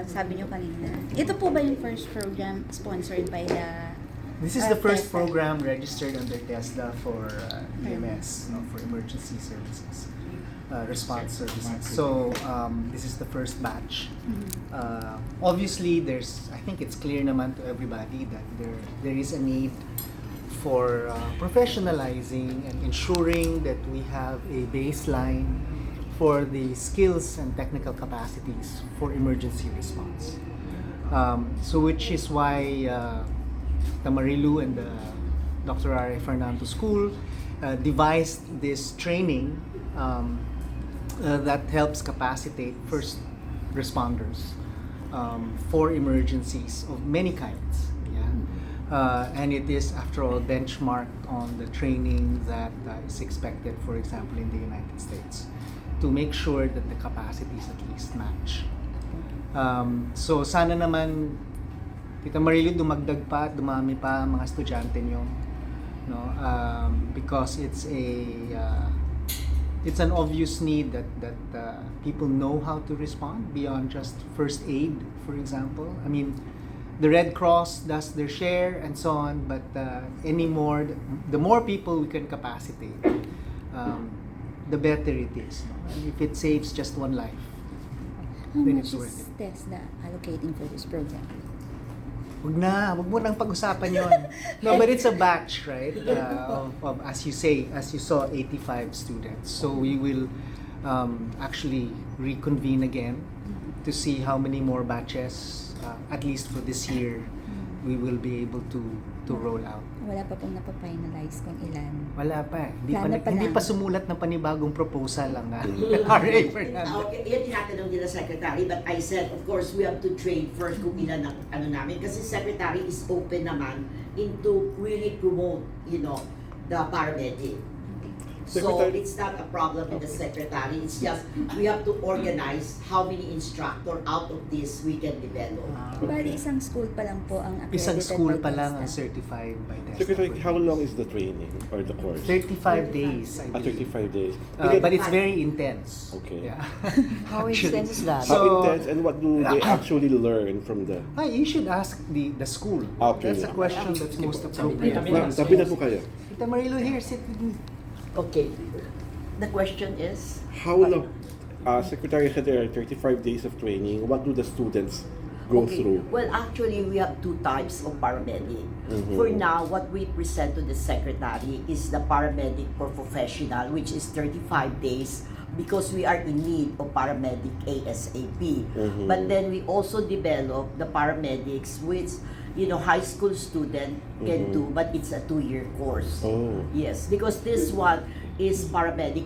sabi nyo kanina. Ito po ba yung first program sponsored by the This is the first TESDA? program registered under TESDA for EMS, for emergency services, response services. So this is the first batch. Obviously, I think it's clear naman to everybody that there is a need for professionalizing and ensuring that we have a baseline for the skills and technical capacities for emergency response. So which is why Tamarilu and the Dr. R. Fernando School devised this training that helps capacitate first responders for emergencies of many kinds. And it is, after all, benchmarked on the training that is expected, for example, in the United States, to make sure that the capacities at least match. So sana naman, Tita Marilu, dumagdag pa, dumami pa mga estudyante nyo, no? Because it's an obvious need that people know how to respond beyond just first aid, for example. I mean, the Red Cross does their share and so on, but the more people we can capacitate, the better it is. No? And if it saves just one life, How then much it's worth is it. TESDA allocating for this program? Wag mo nang pag-usapan yon. No, but it's a batch, right? Of as you saw 85 students. So we will actually reconvene again to see how many more batches, at least for this year, we will be able to roll out. Wala pa pong napafinalize kung ilan. Wala pa. Plano pa Hindi lang. pa sumulat ng panibagong proposal ang RA Fernando. Okay, yan tinatanong nila Secretary, but I said, of course, we have to train first kung ilan ang ano namin, kasi Secretary is open naman into really promote, the paramedic. So Secretary- it's not a problem with the Secretary, it's just we have to organize how many instructor out of this we can develop. Bali, isang school pa lang po ang accredited Isang school by pa lang ang TESDA. certified by TESDA. Secretary, how long is the training or the course? 35 days, I believe. 35 days. But it's very intense. Okay. Yeah. How Actually. intense is that? How So- intense and what do they actually learn from the... You should ask the school. Okay. That's a question that's most appropriate. Tabi na po kayo. Tita Marilu, here, sit with me. Okay, the question is? How long, Secretary said there are 35 days of training. What do the students go Okay. through? Well, actually, we have two types of paramedic. Mhm. For now, what we present to the Secretary is the paramedic for professional, which is 35 days because we are in need of paramedic ASAP. Mhm. But then we also develop the paramedics which, high school student can Mhm. do, but it's a 2-year course. Oh. Yes, because this one is paramedic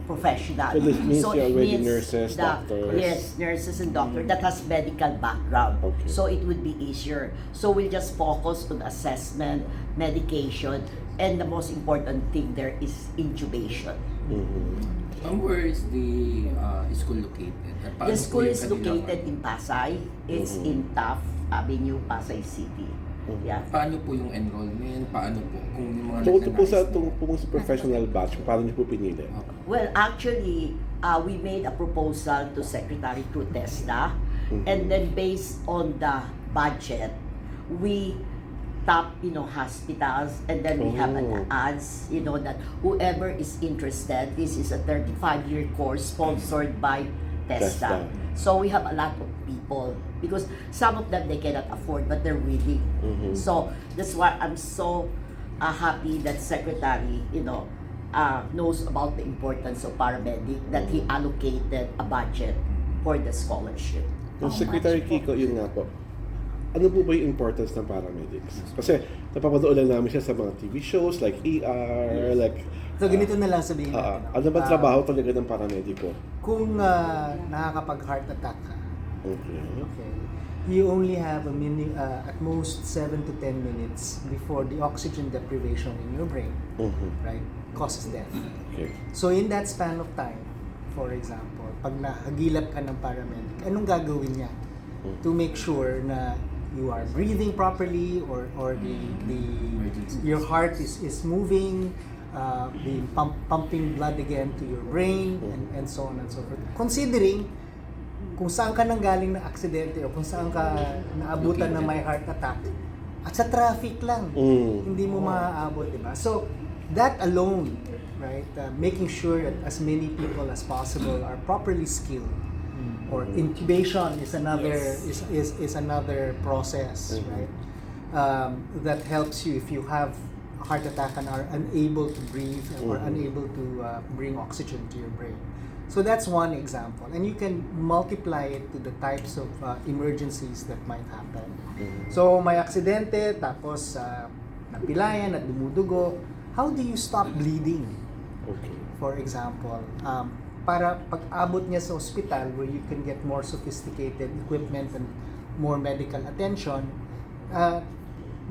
professional. So this means you're it already means nurses, doctors. Yes, nurses and doctors that has medical background. Okay. So it would be easier. So we'll just focus on assessment, medication, and the most important thing there is intubation. Mhm. Where is the school located? At paano The po school yung is kanilang- located in Pasay. It's Mhm. in Taft Avenue, Pasay City. Mhm. Yeah. Paano po yung enrollment? Paano po kung yung mga Tungkol po sa nagnanais? professional batch, paano niyo po pinili? Okay. Well, actually, we made a proposal to Secretary through TESDA, Mhm. and then based on the budget, we top, hospitals, and then we have an Oh. ads, that whoever is interested, this is a 35-year course sponsored by TESDA. TESDA. So we have a lot of people because some of them they cannot afford, but they're willing. Mhm. So that's why I'm so happy that Secretary, knows about the importance of paramedic, that he allocated a budget for the scholarship. Yung Secretary Kiko, yun nga po. Ano po ba yung importance ng paramedics? Kasi napapanood lang namin siya sa mga TV shows like ER, like... So ganito na lang sabihin natin. ano ba trabaho talaga ng paramediko? Kung nakakapag-heart attack ka, Okay. okay, you only have at most 7 to 10 minutes before the oxygen deprivation in your brain, Mhm. right, causes death. Okay. So in that span of time, for example, pag nahagilap ka ng paramedic, anong gagawin niya to make sure na you are breathing properly or your heart is moving, pumping blood again to your brain, and so on and so forth. Considering kung saan ka nanggaling ng aksidente o kung saan ka naabutan ng may heart attack, at sa traffic lang, hindi mo maaabot, di ba? So, that alone, right, making sure that as many people as possible are properly skilled, or intubation is another is another process, right? That helps you if you have a heart attack and are unable to breathe or unable to bring oxygen to your brain. So that's one example, and you can multiply it to the types of emergencies that might happen. So may aksidente, tapos napilayan at dumudugo. How do you stop bleeding? Okay. For example, para pag-abot niya sa ospital where you can get more sophisticated equipment and more medical attention,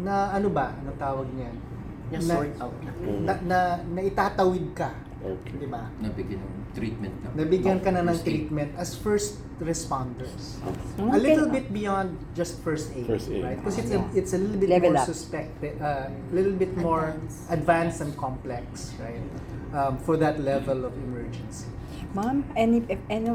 na ano ba, anong tawag niyan? Na-sort out Na itatawid ka, Okay. di ba? Nabigyan ng treatment na. Nabigyan ka na ng First aid. treatment as first responders. Okay. A little bit beyond just first aid, First aid. right? Because it's a little bit Level more up. little bit more advanced and complex, right? For that level of emergency. Ma'am,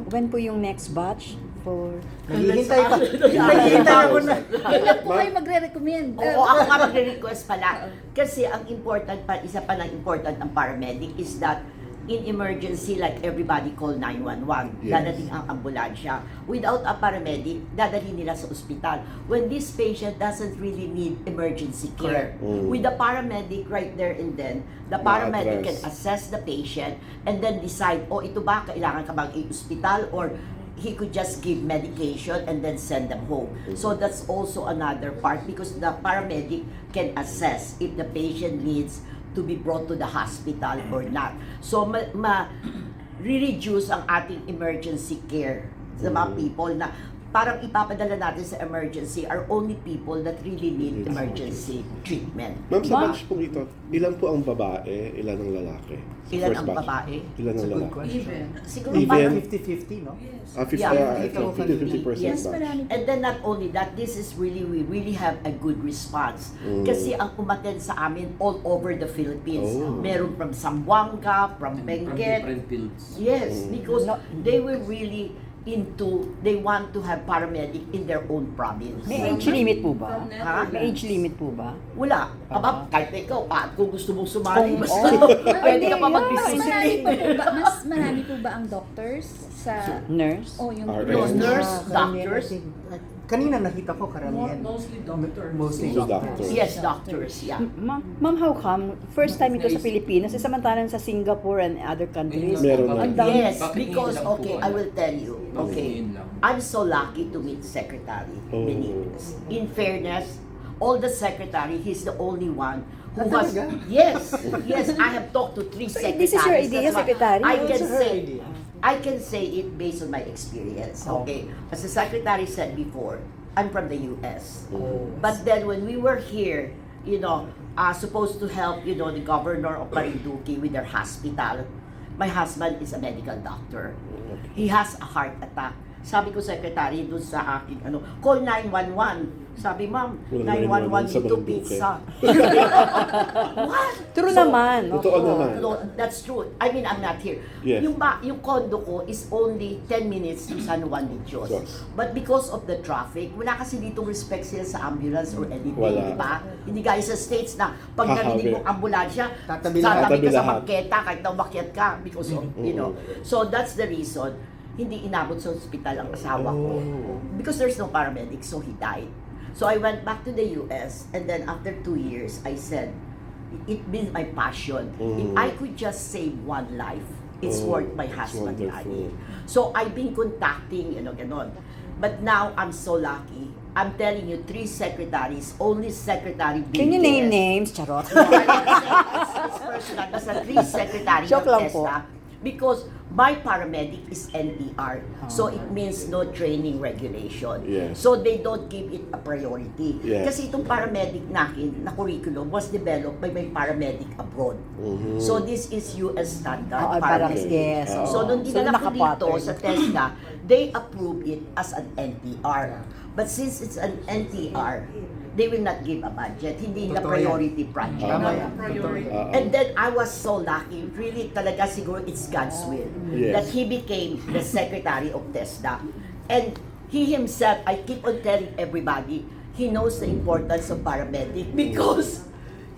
when po yung next batch for... Naghihintay pa. Naghihintay ako na. Kailan po kayo magre-recommend? Oo, ako nga magre-request pala. Kasi ang important pa, isa pa ng important ng paramedic is that in emergency, like everybody call 911, Yes. dadating ang ambulansya. Without a paramedic, dadalhin nila sa ospital. When this patient doesn't really need emergency care. Correct. With the paramedic right there and then, the paramedic can Ma-address. assess the patient and then decide, oh, ito ba, kailangan ka bang i-ospital, or he could just give medication and then send them home. So that's also another part because the paramedic can assess if the patient needs to be brought to the hospital or not. So re-reduce ang ating emergency care sa mga people na parang ipapadala natin sa emergency are only people that really need emergency treatment. Ma'am, sa Ma- batch po ito, ilan po ang babae, ilan ang lalaki? Sa Ilan first ang batch. babae? Ilan ang That's a good lalaki? question. Siguro Even- parang 50-50, no? Yeah, 50% Yes, batch. marami po. And then not only that, this is really, we really have a good response. Kasi ang umattend sa amin all over the Philippines. Oh. Meron from Zamboanga, from From Benguet. different fields. Yes, because No. they were really they want to have paramedic in their own province. May age limit po ba? Ha? May age limit po ba? Wala. Aba, kahit ikaw, kung gusto mong sumali, Kung- basta oh. pwede ka pa Ay, mag-business. Mas marami pa po ba, mas marami po ba ang doctors sa... Nurse? Oh, yung RN. No, nurse, Karamihan, doctors. I think, kanina nakita ko karamihan. Mostly doctors. Mostly Mostly doctors. doctors. Yes, doctors, yeah. Ma'am, how come? First time ito sa Pilipinas, samantalang sa Singapore and other countries. Meron na. Ang dami. Yes, Bakit because, ngayon lang po, okay, I ano? will tell you. Bakit Okay, ngayon lang? I'm so lucky to meet Secretary Oh. Benitez. In fairness, all the secretary, he's the only one who Ah, has... talaga? Yes, yes, I have talked to 3 So, secretaries. this is your idea, That's why Secretary? I Oh, can it's her say, idea. I can say it based on my experience, Oh. okay? As the secretary said before, I'm from the US. Oh. But then when we were here, supposed to help, the governor of Marinduque with their hospital, my husband is a medical doctor. He has a heart attack. Sabi ko, secretary, dun sa akin, call 911. Sabi, ma'am, Wala 911 sa dito, Marinduque. pizza. What? True So, naman. Totoo Opo. naman. No, that's true. I mean, I'm not here. Yes. Yung condo ko is only 10 minutes to San Juan de Dios. Yes. But because of the traffic, wala kasi ditong respect sila sa ambulance or anything, Wala. di ba? Hindi gaya sa States na pag Hahabi. narinig mong ambulansya, Tatabi tatabi ka sa lahat. bangketa kahit na umakyat ka because of, So that's the reason hindi inabot sa ospital ang asawa ko. Because there's no paramedic, so he died. So I went back to the US, and then after 2 years, I said, it been my passion. If I could just save one life, it's worth my that's husband wonderful. dying. So I've been contacting, ganon. But now I'm so lucky. I'm telling you, 3 secretaries, only Secretary Can you name BTS. names? Charot. No, I don't say it's personal. Basta 3 secretaries Joke ng lang po. TESDA. Because my paramedic is NER. So it means no training regulation. Yes. So they don't give it a priority. Yes. Kasi itong paramedic nakin na curriculum was developed by my paramedic abroad. So this is US standard Oo, parang, paramedic. yes. So nung dinala ko dito nakapattern. sa TESDA, they approve it as an NTR. But since it's an NTR, they will not give a budget. Hindi na Totoo yan. priority project. Tama yan. Priority. And then I was so lucky, really talaga siguro it's God's will, Yes. that he became the secretary of TESDA. And he himself, I keep on telling everybody, he knows the importance of paramedic because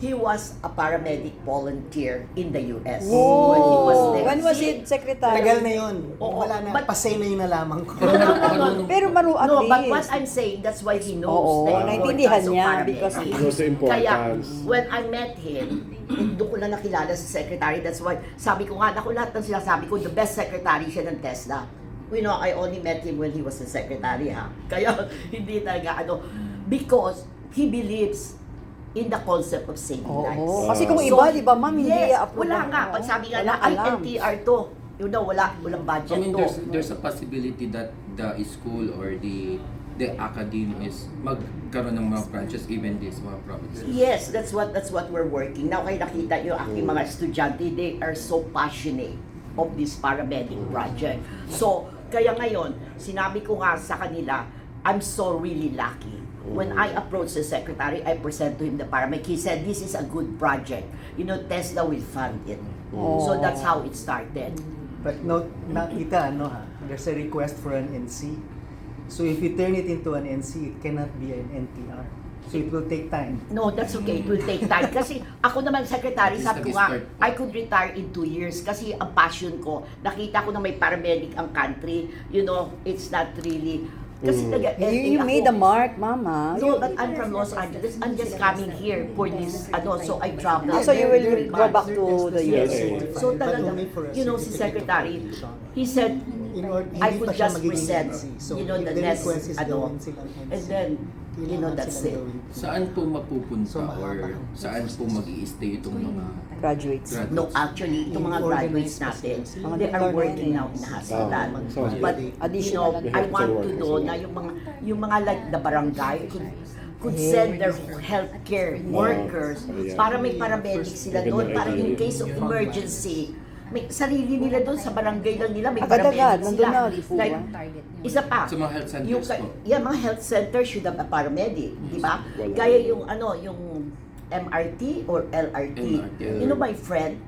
he was a paramedic volunteer in the US. When he was there. When was See? it, Secretary? Tagal na yun. Oo, Wala na. but- Pasay na yung nalaman ko. Pero at No, but least. what I'm saying, that's why he knows Oo, the naintindihan importance of niya paramedic. because he knows the importance. Kaya, when I met him, doon ko na nakilala si Secretary. That's why, sabi ko nga, naku, lahat ng sinasabi ko, the best secretary siya ng TESDA. You know, I only met him when he was a secretary, ha? Kaya, hindi talaga, because he believes in the concept of saving lives. Oo. Kasi kung iba, di ba, ma'am, hindi yes, i-approve wala ang- nga. Pag sabi nga na, Walang ay, alam. NTR to. You know, walang I budget mean, to. there's a possibility that the school or the academy is magkaroon ng mga branches even this mga provinces. Yes, that's what we're working. Now, kayo nakita yung aking mga estudyante, they are so passionate of this paramedic project. So, kaya ngayon, sinabi ko nga sa kanila, I'm so really lucky. When I approached the secretary, I present to him the paramedic. He said, this is a good project. You know, TESDA will fund it. So that's how it started. But no, nakita, there's a request for an NC. So if you turn it into an NC, it cannot be an NTR. So it will take time. No, that's okay. It will take time. Kasi ako naman, secretary, At least sabi ko nga, nag-start. I could retire in 2 years kasi ang passion ko, nakita ko na may paramedic ang country. You know, it's not really... Kasi You made a mark, Mama. No, but I'm from Los Angeles. I'm just coming here for this, so I travel. So you will go back to the Yes. US. So But talaga, only for a you know, si certificate of Secretary, completion. he said, In order, I hindi could pa siya just magiging present, NC. So you know, if the the next, request is gawin silang NC, and then, you know, kailangan that's silang it. gawin. Saan po mapupunta So, mahaba or yung saan po mag-i-stay itong mga Graduates. graduates? No, actually, itong mga graduates natin, Mga they are working organized. now in hospital. Oh, But, additional you know, I want to know na yung mga like the barangay could send their healthcare workers para may paramedics sila doon, para in case of emergency, may sarili nila doon sa barangay lang nila, may Agad-agad, paramedics nandun sila. na, di po Like, ba? isa pa, Sa mga health centers po. mga health center should have a paramedic, di ba? Wala. Gaya yung yung MRT or LRT. LRT. You know, my friend,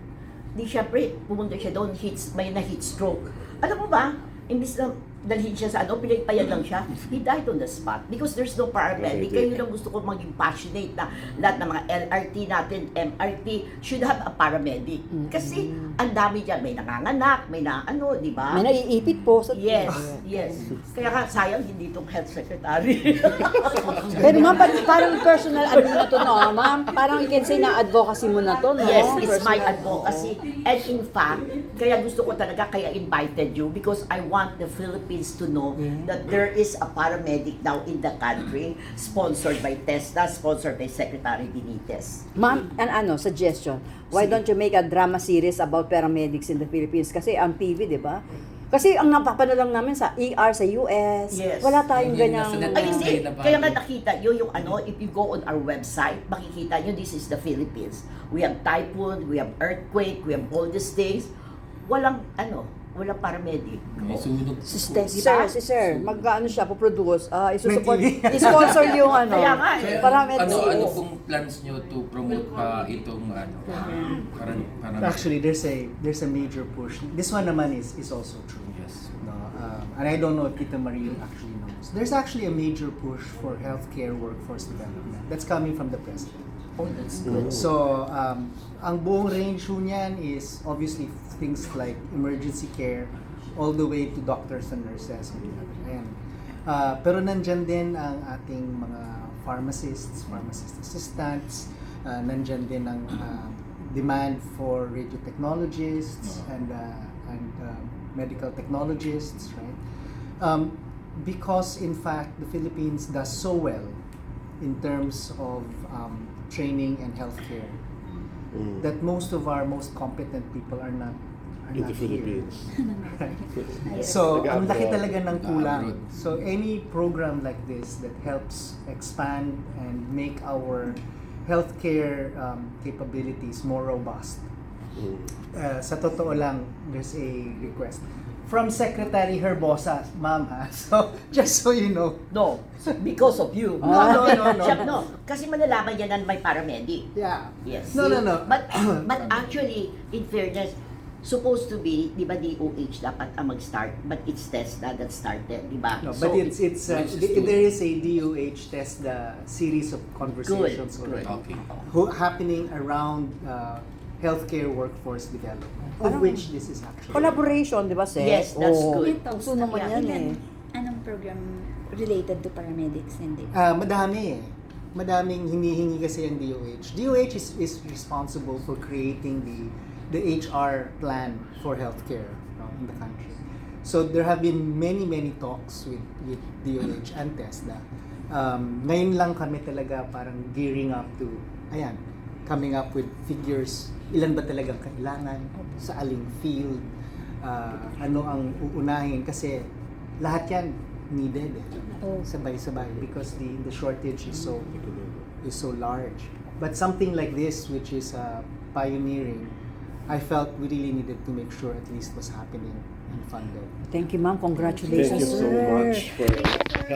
di syempre, pumunta siya doon, may na-heat stroke. Alam mo ba, imbis na dalhin siya sa pinagpayan lang siya, he died on the spot because there's no paramedic. Kaya yun ang gusto ko maging passionate na lahat ng mga LRT natin, MRT, should have a paramedic. Kasi ang dami dyan, may nanganganak, may di ba? May naiipit po sa... Yes, yes. Kaya nga, sayang hindi itong health secretary. Pero ma'am, parang personal ano mo na to, no? Ma'am, parang you can say na advocacy mo na to, no? Yes, it's my Personal. advocacy. And in fact, kaya gusto ko talaga, kaya invited you because I want the Philippines to know that there is a paramedic now in the country, sponsored by TESDA, sponsored by Secretary Benitez. Ma'am, suggestion. Why don't you make a drama series about paramedics in the Philippines? Kasi ang TV, di ba? Kasi ang napapanood lang namin sa ER sa US, Yes. wala tayong Yun, ganyang... nasa net- Ay, hindi. na ba? Kaya nga nakita nyo yung if you go on our website, makikita nyo, this is the Philippines. We have typhoon, we have earthquake, we have all these things. Walang walang paramedic. May sunog. Si Diba? sir, mag-ano siya, po-produce, isusupport, May TV. i-sponsor yung Kaya nga, Sir, paramedics. ano pong plans nyo to promote pa itong parang Actually, there's a major push. This one naman is also true. yes. No, and I don't know if Tita Marie actually knows. There's actually a major push for healthcare workforce development that's coming from the president. Oh, that's good. So, ang buong range ho niyan is obviously things like emergency care all the way to doctors and nurses on the other end. Pero nandyan din ang ating mga pharmacist assistants, nandyan din ang demand for radio technologists and medical technologists, right? Because in fact, the Philippines does so well in terms of training and healthcare that most of our most competent people are not In the here. Philippines. So, ang Nag-abroad. laki talaga ng kulang. Nag-abroad. So, any program like this that helps expand and make our healthcare capabilities more robust. Sa totoo lang, there's a request. From Secretary Herbosa, ma'am ha. So, just so you know. No, because of you. No. No. Kasi malalaman yan na may paramedic. Yeah. Yes. No. But actually, in fairness, supposed to be, di ba DOH dapat ang mag-start, but it's TESDA that started, di ba? No, So, but it's Which is there is a DOH test, the series of conversations Good. already Okay. happening around healthcare workforce development, of Parang which this is actually. Collaboration, di ba, Seth? Yes, that's Oo. good. Puso naman yan eh. Anong program related to paramedics? Hindi. Madami eh. Madaming hinihingi kasi ang DOH. DOH is responsible for creating the HR plan for healthcare, no, in the country. So there have been many talks with DOH and TESDA. Ngayon lang kami talaga parang gearing up to, coming up with figures, ilan ba talagang kailangan, sa aling field, ano ang uunahin, kasi lahat yan needed sabay-sabay because the shortage is so large. But something like this, which is pioneering, I felt we really needed to make sure at least was happening and funded. Thank you, ma'am. Thank Congratulations, you so sir. much for helping